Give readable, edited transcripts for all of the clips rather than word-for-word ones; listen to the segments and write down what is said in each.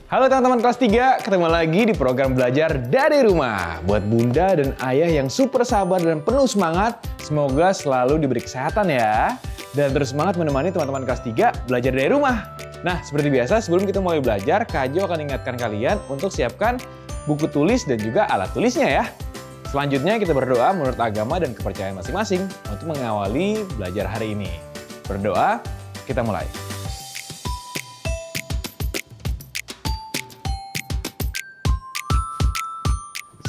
Halo teman-teman kelas 3, ketemu lagi di program belajar dari rumah. Buat bunda dan ayah yang super sabar dan penuh semangat, semoga selalu diberi kesehatan ya. Dan terus semangat menemani teman-teman kelas 3 belajar dari rumah. Nah, seperti biasa sebelum kita mulai belajar, Kak Jo akan ingatkan kalian untuk siapkan buku tulis dan juga alat tulisnya ya. Selanjutnya kita berdoa menurut agama dan kepercayaan masing-masing untuk mengawali belajar hari ini. Berdoa, kita mulai.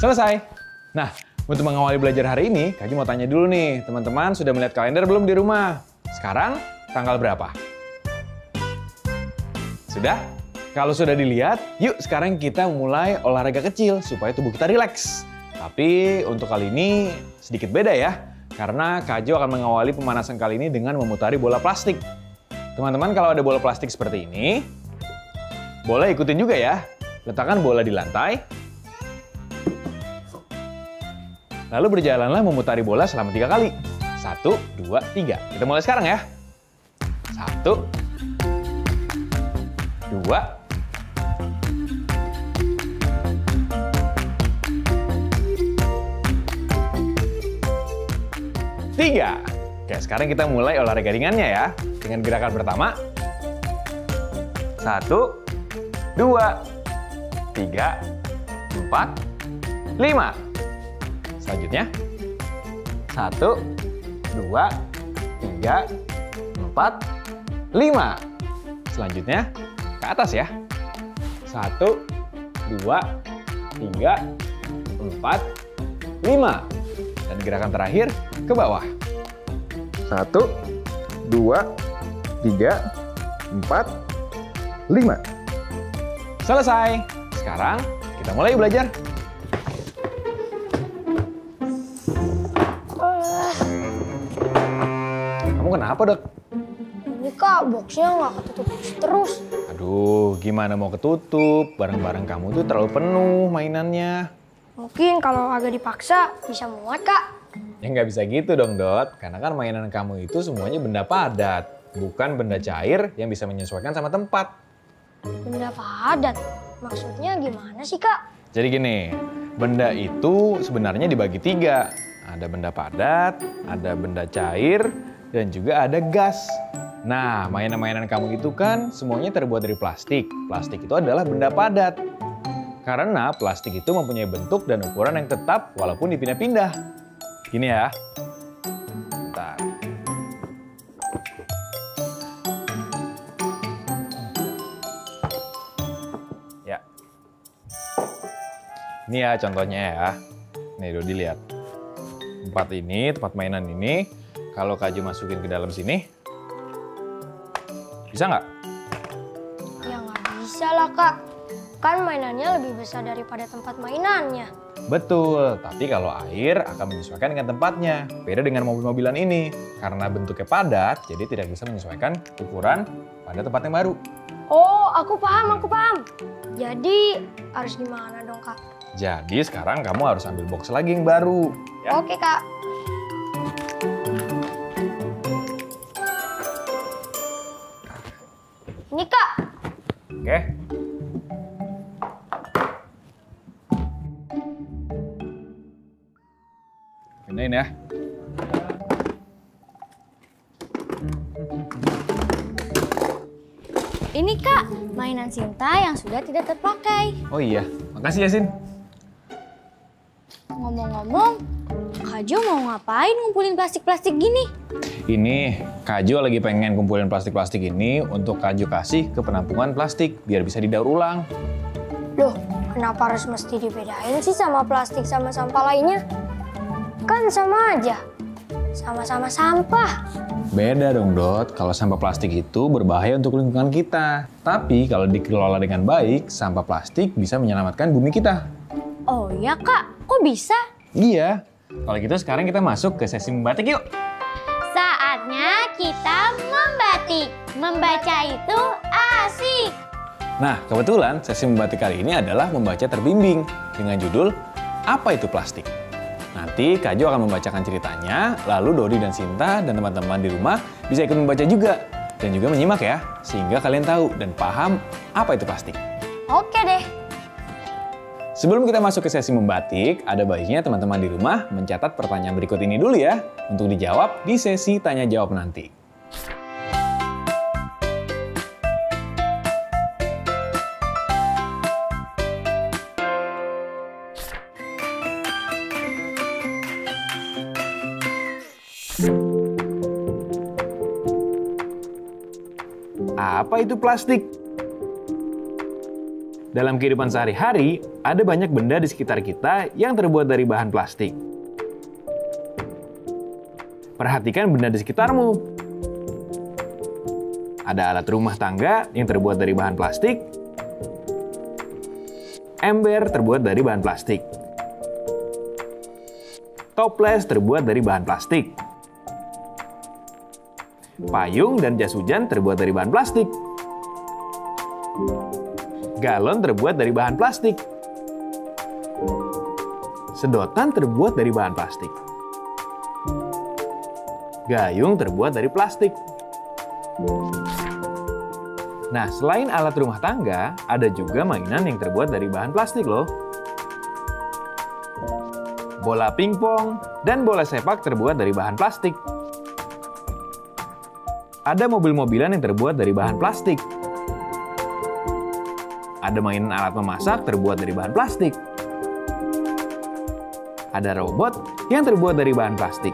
Selesai. Nah, untuk mengawali belajar hari ini, Kak Jo mau tanya dulu nih, teman-teman sudah melihat kalender belum di rumah? Sekarang tanggal berapa? Sudah? Kalau sudah dilihat, yuk sekarang kita mulai olahraga kecil supaya tubuh kita rileks. Tapi untuk kali ini sedikit beda ya, karena Kak Jo akan mengawali pemanasan kali ini dengan memutari bola plastik. Teman-teman kalau ada bola plastik seperti ini, boleh ikutin juga ya. Letakkan bola di lantai. Lalu berjalanlah memutari bola selama 3 kali. 1, 2, 3. Kita mulai sekarang ya. 1, 2, 3. Oke, sekarang kita mulai olahraga ringannya ya. Dengan gerakan pertama. 1, 2, 3, 4, 5. Selanjutnya, 1, 2, 3, 4, 5. Selanjutnya, ke atas ya. 1, 2, 3, 4, 5. Dan gerakan terakhir, ke bawah. 1, 2, 3, 4, 5. Selesai. Sekarang, kita mulai belajar. Kenapa, Dok? Ini Kak, boxnya nggak ketutup terus. Aduh, gimana mau ketutup? Barang-barang kamu tuh terlalu penuh mainannya. Mungkin kalau agak dipaksa, bisa muat, Kak. Ya nggak bisa gitu dong, Dot. Karena kan mainan kamu itu semuanya benda padat. Bukan benda cair yang bisa menyesuaikan sama tempat. Benda padat? Maksudnya gimana sih, Kak? Jadi gini, benda itu sebenarnya dibagi 3. Ada benda padat, ada benda cair, dan juga ada gas. Nah, mainan-mainan kamu itu kan semuanya terbuat dari plastik. Plastik itu adalah benda padat. Karena plastik itu mempunyai bentuk dan ukuran yang tetap walaupun dipindah-pindah. Gini ya. Bentar. Ya. Ini ya contohnya ya. Nih, udah dilihat. Tempat mainan ini, kalau Kak Jo masukin ke dalam sini, bisa nggak? Ya nggak bisa lah, Kak. Kan mainannya lebih besar daripada tempat mainannya. Betul, tapi kalau air akan menyesuaikan dengan tempatnya. Beda dengan mobil-mobilan ini. Karena bentuknya padat, jadi tidak bisa menyesuaikan ukuran pada tempat yang baru. Oh, aku paham. Jadi, harus gimana dong, Kak? Jadi sekarang kamu harus ambil box lagi yang baru. Ya? Oke, Kak. Ini, Kak. Oke. Pindahin ya. Ini Kak, mainan Sinta yang sudah tidak terpakai. Oh iya, makasih ya Sin. Ngomong-ngomong, Kak Jo mau ngapain ngumpulin plastik-plastik gini? Ini Kak Jo lagi pengen kumpulin plastik-plastik ini untuk Kak Jo kasih ke penampungan plastik biar bisa didaur ulang. Loh, Kenapa harus mesti dibedain sih sama plastik sama sampah lainnya? Kan sama aja, sama-sama sampah. Beda dong, Dot. Kalau sampah plastik itu berbahaya untuk lingkungan kita. Tapi kalau dikelola dengan baik, sampah plastik bisa menyelamatkan bumi kita. Oh ya Kak, kok bisa? Iya. Kalau gitu sekarang kita masuk ke sesi membatik yuk. Saatnya kita membatik. Membaca itu asik. Nah, kebetulan sesi membatik kali ini adalah membaca terbimbing dengan judul Apa Itu Plastik? Nanti Kak Jo akan membacakan ceritanya, lalu Dodi dan Sinta dan teman-teman di rumah bisa ikut membaca juga. Dan juga menyimak ya, sehingga kalian tahu dan paham apa itu plastik. Oke deh. Sebelum kita masuk ke sesi membatik, ada baiknya teman-teman di rumah mencatat pertanyaan berikut ini dulu ya, untuk dijawab di sesi tanya-jawab nanti. Apa itu plastik? Dalam kehidupan sehari-hari, ada banyak benda di sekitar kita yang terbuat dari bahan plastik. Perhatikan benda di sekitarmu. Ada alat rumah tangga yang terbuat dari bahan plastik. Ember terbuat dari bahan plastik. Toples terbuat dari bahan plastik. Payung dan jas hujan terbuat dari bahan plastik. Galon terbuat dari bahan plastik. Sedotan terbuat dari bahan plastik. Gayung terbuat dari plastik. Nah, selain alat rumah tangga, ada juga mainan yang terbuat dari bahan plastik loh. Bola pingpong dan bola sepak terbuat dari bahan plastik. Ada mobil-mobilan yang terbuat dari bahan plastik. Ada mainan alat memasak terbuat dari bahan plastik. Ada robot yang terbuat dari bahan plastik.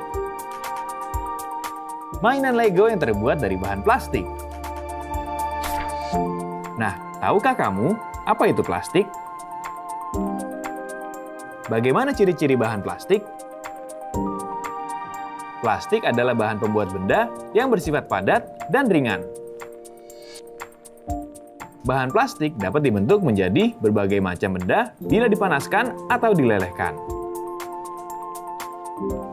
Mainan Lego yang terbuat dari bahan plastik. Nah, tahukah kamu apa itu plastik? Bagaimana ciri-ciri bahan plastik? Plastik adalah bahan pembuat benda yang bersifat padat dan ringan. Bahan plastik dapat dibentuk menjadi berbagai macam benda bila dipanaskan atau dilelehkan.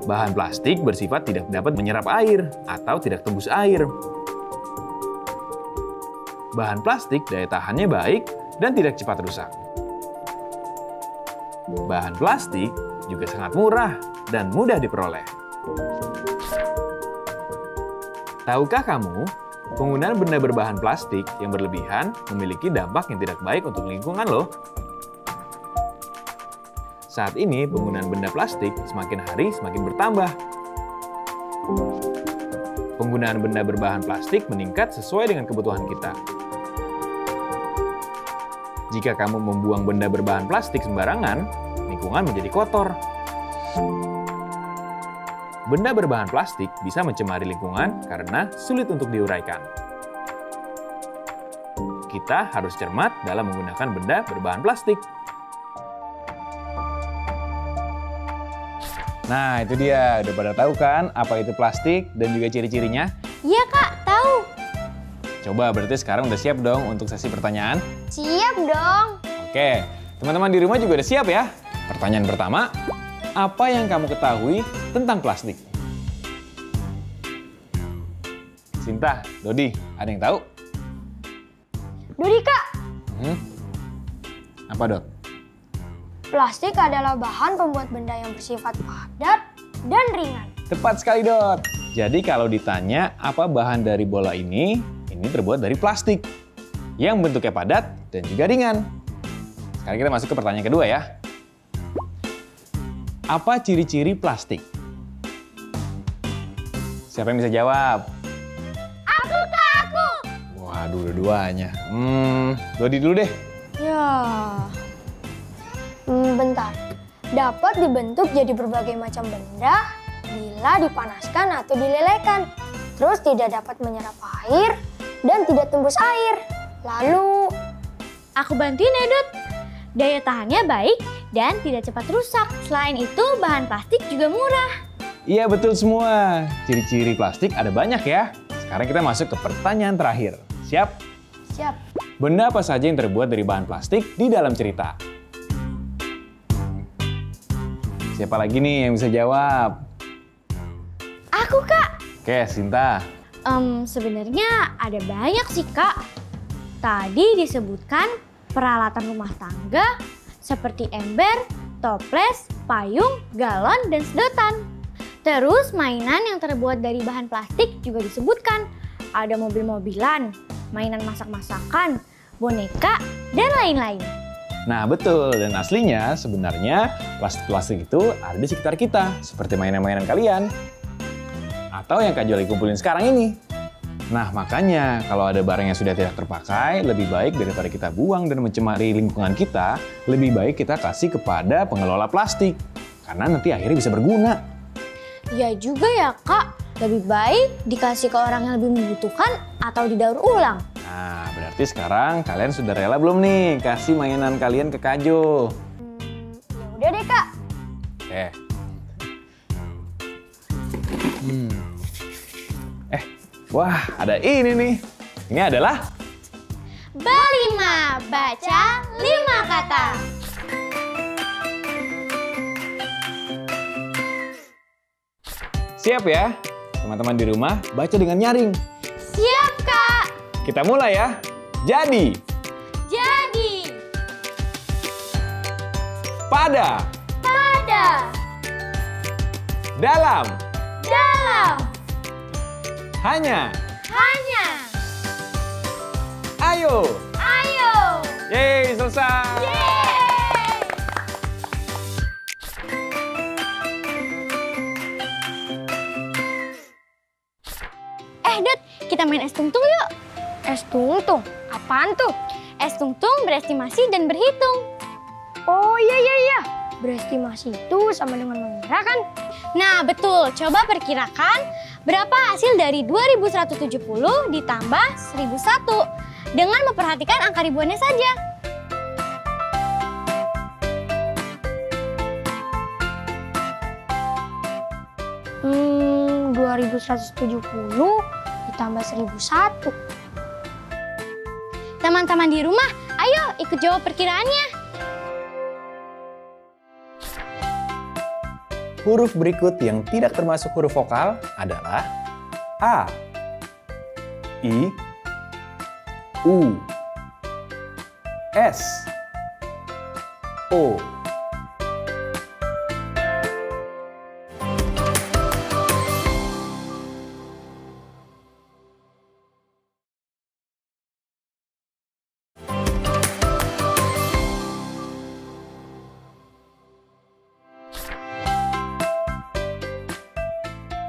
Bahan plastik bersifat tidak dapat menyerap air atau tidak tembus air. Bahan plastik daya tahannya baik dan tidak cepat rusak. Bahan plastik juga sangat murah dan mudah diperoleh. Tahukah kamu, penggunaan benda berbahan plastik yang berlebihan memiliki dampak yang tidak baik untuk lingkungan loh. Saat ini, penggunaan benda plastik semakin hari semakin bertambah. Penggunaan benda berbahan plastik meningkat sesuai dengan kebutuhan kita. Jika kamu membuang benda berbahan plastik sembarangan, lingkungan menjadi kotor. Benda berbahan plastik bisa mencemari lingkungan karena sulit untuk diuraikan. Kita harus cermat dalam menggunakan benda berbahan plastik. Nah, itu dia. Udah pada tahu kan apa itu plastik dan juga ciri-cirinya? Iya Kak, tahu. Coba berarti sekarang udah siap dong untuk sesi pertanyaan? Siap dong. Oke, teman-teman di rumah juga udah siap ya? Pertanyaan pertama, apa yang kamu ketahui tentang plastik? Sinta, Dodi, ada yang tahu? Dodi, Kak. Apa, Dot? Plastik adalah bahan pembuat benda yang bersifat padat dan ringan. Tepat sekali, Dot. Jadi kalau ditanya apa bahan dari bola ini terbuat dari plastik yang bentuknya padat dan juga ringan. Sekarang kita masuk ke pertanyaan kedua ya. Apa ciri-ciri plastik? Siapa yang bisa jawab? Aku Kak, aku. Waduh, dua-duanya. Dodi dulu deh. Ya. Bentar. Dapat dibentuk jadi berbagai macam benda bila dipanaskan atau dilelehkan. Terus tidak dapat menyerap air dan tidak tembus air. Lalu, Aku bantuin ya, Dut. Daya tahannya baik dan tidak cepat rusak. Selain itu, bahan plastik juga murah. Iya betul semua. Ciri-ciri plastik ada banyak ya. Sekarang kita masuk ke pertanyaan terakhir. Siap? Siap. Benda apa saja yang terbuat dari bahan plastik di dalam cerita? Siapa lagi nih yang bisa jawab? Aku, Kak. Oke, Sinta. Sebenarnya ada banyak sih, Kak. Tadi disebutkan peralatan rumah tangga seperti ember, toples, payung, galon, dan sedotan. Terus mainan yang terbuat dari bahan plastik juga disebutkan. Ada mobil-mobilan, mainan masak-masakan, boneka, dan lain-lain. Nah betul, dan aslinya sebenarnya plastik-plastik itu ada di sekitar kita. Seperti mainan-mainan kalian. Atau yang Kak Joli kumpulin sekarang ini. Nah makanya kalau ada barang yang sudah tidak terpakai, lebih baik daripada kita buang dan mencemari lingkungan kita, lebih baik kita kasih kepada pengelola plastik. Karena nanti akhirnya bisa berguna. Ya juga ya, Kak. Lebih baik dikasih ke orang yang lebih membutuhkan atau didaur ulang. Nah berarti sekarang kalian sudah rela belum nih kasih mainan kalian ke Kak Jo? Ya udah deh, Kak. Oke. Wah, ada ini nih. Ini adalah Balima, baca 5 kata. siap ya. Teman-teman di rumah baca dengan nyaring. Siap, Kak. Kita mulai ya. Jadi, pada, dalam, hanya, ayo. Yeay, selesai. Dut, kita main es tungtung yuk. Es tungtung? Apaan tuh? Es tungtung berestimasi dan berhitung. Oh iya. Berestimasi itu sama dengan mengira kan? Nah, betul. Coba perkirakan berapa hasil dari 2170 ditambah 1001 dengan memperhatikan angka ribuannya saja. Hmm, 2170 ditambah 1001. Teman-teman di rumah, ayo ikut jawab perkiraannya. Huruf berikut yang tidak termasuk huruf vokal adalah A, I, U, S, O.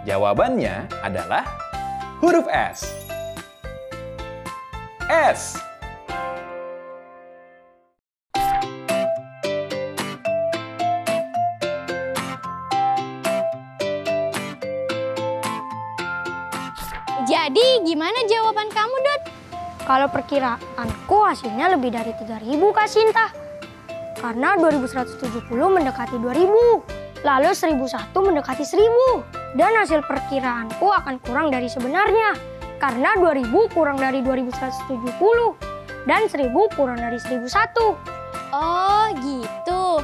Jawabannya adalah huruf S. S. Jadi gimana jawaban kamu, Dut? Kalau perkiraanku hasilnya lebih dari 3.000, Kak Sinta. Karena 2170 mendekati 2.000, lalu 1001 mendekati 1.000. Dan hasil perkiraanku akan kurang dari sebenarnya. Karena 2.000 kurang dari 2170 dan 1.000 kurang dari 1.001. Oh gitu.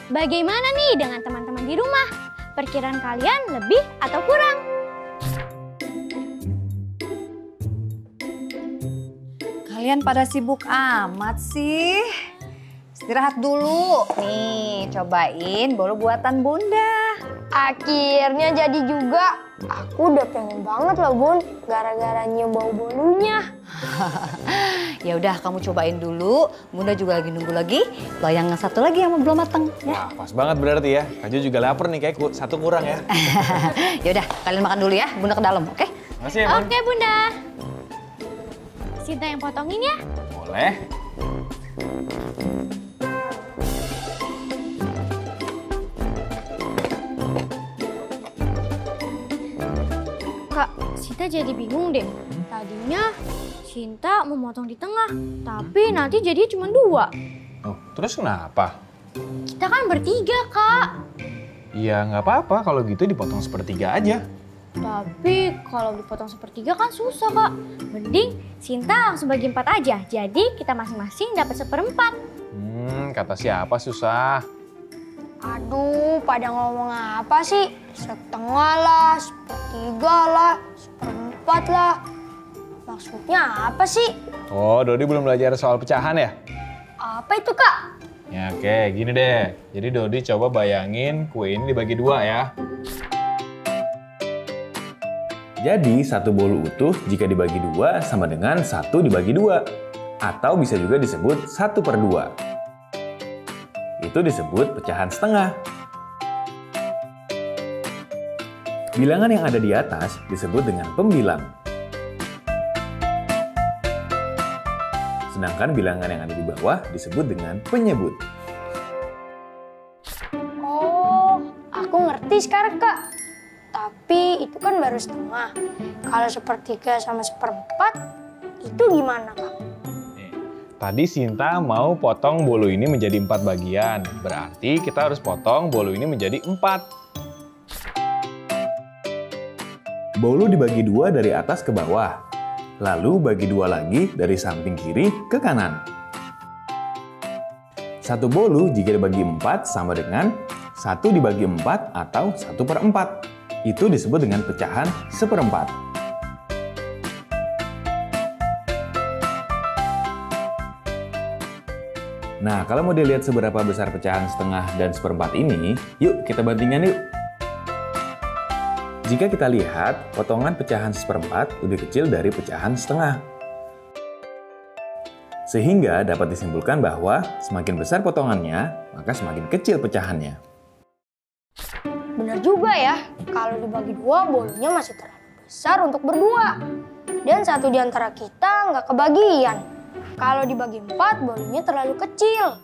Bagaimana nih dengan teman-teman di rumah? Perkiraan kalian lebih atau kurang? Kalian pada sibuk amat sih. Istirahat dulu. Nih, cobain bolu buatan Bunda. Akhirnya jadi juga. Aku udah pengen banget loh, Bun. Gara-gara nyium bau bolunya. Ya udah, kamu cobain dulu. Bunda juga lagi nunggu lagi. Loyang yang satu lagi yang belum matang. Ya. Wah, pas banget berarti ya. Kak Jo juga lapar nih, kayak satu kurang ya. Ya udah, kalian makan dulu ya. Bunda ke dalam, oke? Makasih ya, Bun. Oke, Bunda. Sinta yang potongin ya. Boleh. Kak, Sinta jadi bingung deh. Tadinya Sinta mau motong di tengah, tapi nanti jadinya cuma 2. Oh, Terus kenapa? Kita kan bertiga, Kak. Ya nggak apa-apa kalau gitu dipotong sepertiga aja. Tapi kalau dipotong sepertiga kan susah, Kak. Mending Sinta langsung bagi 4 aja. Jadi kita masing-masing dapat 1/4. Kata siapa susah? Aduh, pada ngomong apa sih? Setengah lah, sepertiga lah, 1/4 lah. Maksudnya apa sih? Oh, Dodi belum belajar soal pecahan ya? Apa itu, Kak? Ya oke, gini deh. Jadi Dodi coba bayangin kue ini dibagi 2 ya. Jadi satu bolu utuh jika dibagi 2 sama dengan 1 dibagi 2. Atau bisa juga disebut 1/2. Itu disebut pecahan setengah. Bilangan yang ada di atas disebut dengan pembilang. Sedangkan bilangan yang ada di bawah disebut dengan penyebut. Oh, aku ngerti sekarang, Kak. Tapi itu kan baru setengah. Kalau 1/3 sama 1/4, itu gimana, Kak? Tadi Sinta mau potong bolu ini menjadi 4 bagian. Berarti kita harus potong bolu ini menjadi 4. Bolu dibagi 2 dari atas ke bawah. Lalu bagi 2 lagi dari samping kiri ke kanan. Satu bolu jika dibagi 4 sama dengan 1 dibagi 4 atau 1/4. Itu disebut dengan pecahan 1/4. Nah, kalau mau dilihat seberapa besar pecahan setengah dan 1/4 ini, yuk kita bandingkan yuk. Jika kita lihat, potongan pecahan 1/4 lebih kecil dari pecahan setengah. Sehingga dapat disimpulkan bahwa semakin besar potongannya, maka semakin kecil pecahannya. Bener juga ya, kalau dibagi 2 bolunya masih terlalu besar untuk berdua. Dan satu di antara kita nggak kebagian. Kalau dibagi 4 bolunya terlalu kecil.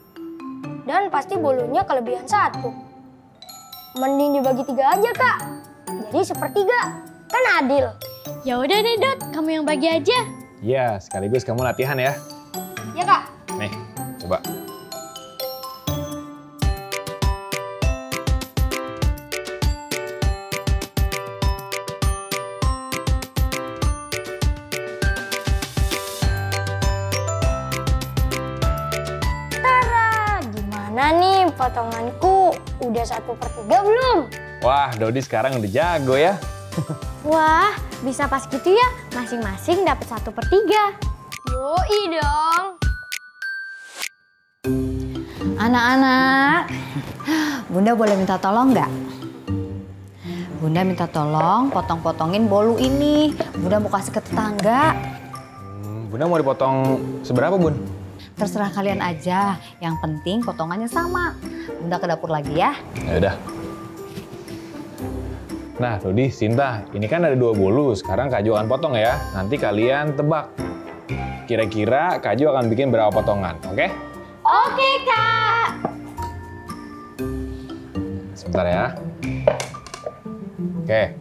Dan pasti bolunya kelebihan 1. Mending dibagi 3 aja, Kak. Jadi 1/3, kan adil. Ya udah deh, Dot, kamu yang bagi aja. Ya, sekaligus kamu latihan ya. Ya, Kak. Nih, coba. Tara, gimana nih potonganku? Udah 1/3 belum? Wah, Dodi sekarang udah jago ya. Wah, bisa pas gitu ya, masing-masing dapat 1/3. Yoi dong. Anak-anak, Bunda boleh minta tolong nggak? Bunda minta tolong potong-potongin bolu ini. Bunda mau kasih ke tetangga. Bunda mau dipotong seberapa, Bun? Terserah kalian aja, yang penting potongannya sama. Bunda ke dapur lagi ya. Ya udah. Nah, Dodi, Sinta, ini kan ada 2 bolu. Sekarang Kak Jo akan potong ya. Nanti kalian tebak. Kira-kira Kak Jo akan bikin berapa potongan, oke? Oke, Kak. Sebentar ya. Oke.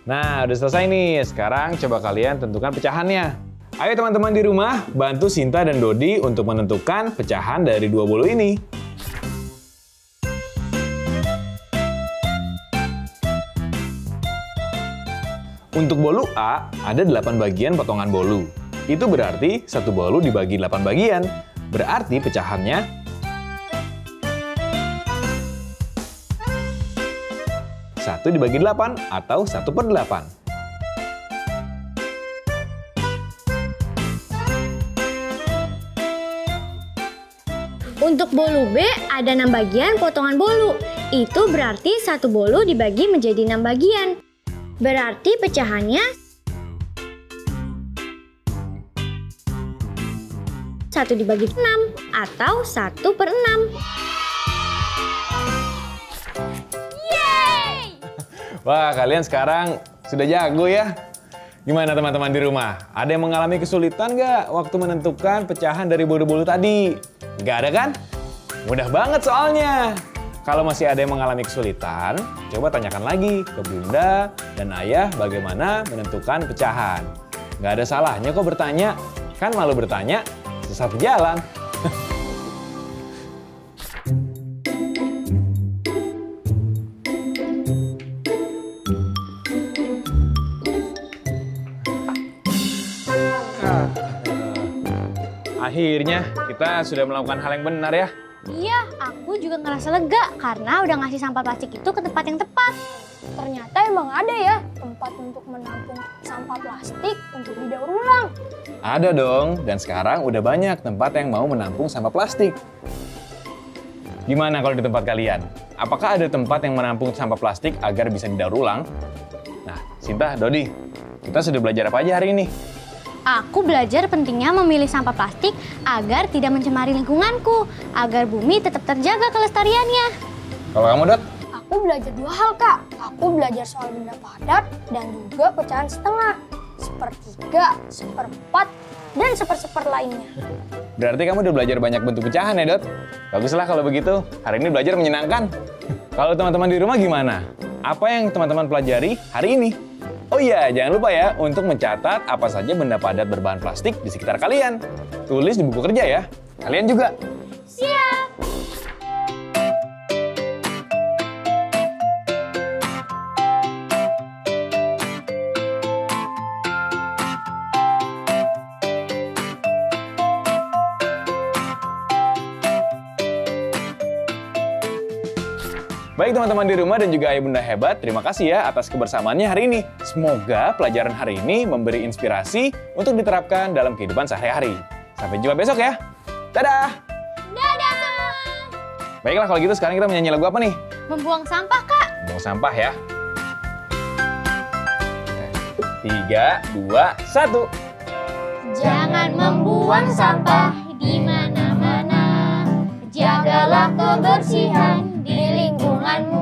Nah, udah selesai nih. Sekarang coba kalian tentukan pecahannya. Ayo teman-teman di rumah, bantu Sinta dan Dodi untuk menentukan pecahan dari 2 bolu ini. Untuk bolu A, ada 8 bagian potongan bolu. Itu berarti 1 bolu dibagi 8 bagian. Berarti pecahannya 1 dibagi 8 atau 1/8. Untuk bolu B ada 6 bagian potongan bolu. Itu berarti satu bolu dibagi menjadi 6 bagian. Berarti pecahannya 1 dibagi 6 atau 1/6. Yeay! Wah, kalian sekarang sudah jago ya. Gimana teman-teman di rumah? Ada yang mengalami kesulitan nggak waktu menentukan pecahan dari bolu-bolu tadi? Nggak ada kan? Mudah banget soalnya. Kalau masih ada yang mengalami kesulitan, coba tanyakan lagi ke Bunda dan Ayah bagaimana menentukan pecahan. Nggak ada salahnya kok bertanya. Kan malu bertanya, sesat di jalan. Akhirnya kita sudah melakukan hal yang benar ya. Iya, aku juga ngerasa lega karena udah ngasih sampah plastik itu ke tempat yang tepat. Ternyata emang ada ya tempat untuk menampung sampah plastik untuk didaur ulang. Ada dong, dan sekarang udah banyak tempat yang mau menampung sampah plastik. Gimana kalau di tempat kalian? Apakah ada tempat yang menampung sampah plastik agar bisa didaur ulang? Nah, Sinta, Dodi, kita sudah belajar apa aja hari ini? Aku belajar pentingnya memilih sampah plastik agar tidak mencemari lingkunganku, agar bumi tetap terjaga kelestariannya. Kalau kamu, Dot? Aku belajar 2 hal, Kak. Aku belajar soal benda padat dan juga pecahan setengah. 1/3, 1/4, dan 1/1 lainnya. Berarti kamu udah belajar banyak bentuk pecahan ya, Dot? Baguslah kalau begitu. Hari ini belajar menyenangkan. Kalau teman-teman di rumah gimana? Apa yang teman-teman pelajari hari ini? Oh iya, jangan lupa ya untuk mencatat apa saja benda padat berbahan plastik di sekitar kalian. Tulis di buku kerja ya. Kalian juga. Siap! Baik teman-teman di rumah dan juga ayah bunda hebat, terima kasih ya atas kebersamaannya hari ini. Semoga pelajaran hari ini memberi inspirasi untuk diterapkan dalam kehidupan sehari-hari. Sampai jumpa besok ya. Dadah! Dadah semua! Baiklah kalau gitu sekarang kita menyanyi lagu apa nih? Membuang sampah, Kak. Buang sampah ya. 3, 2, 1. Jangan membuang sampah di mana-mana. Jagalah kebersihan di lingkunganmu.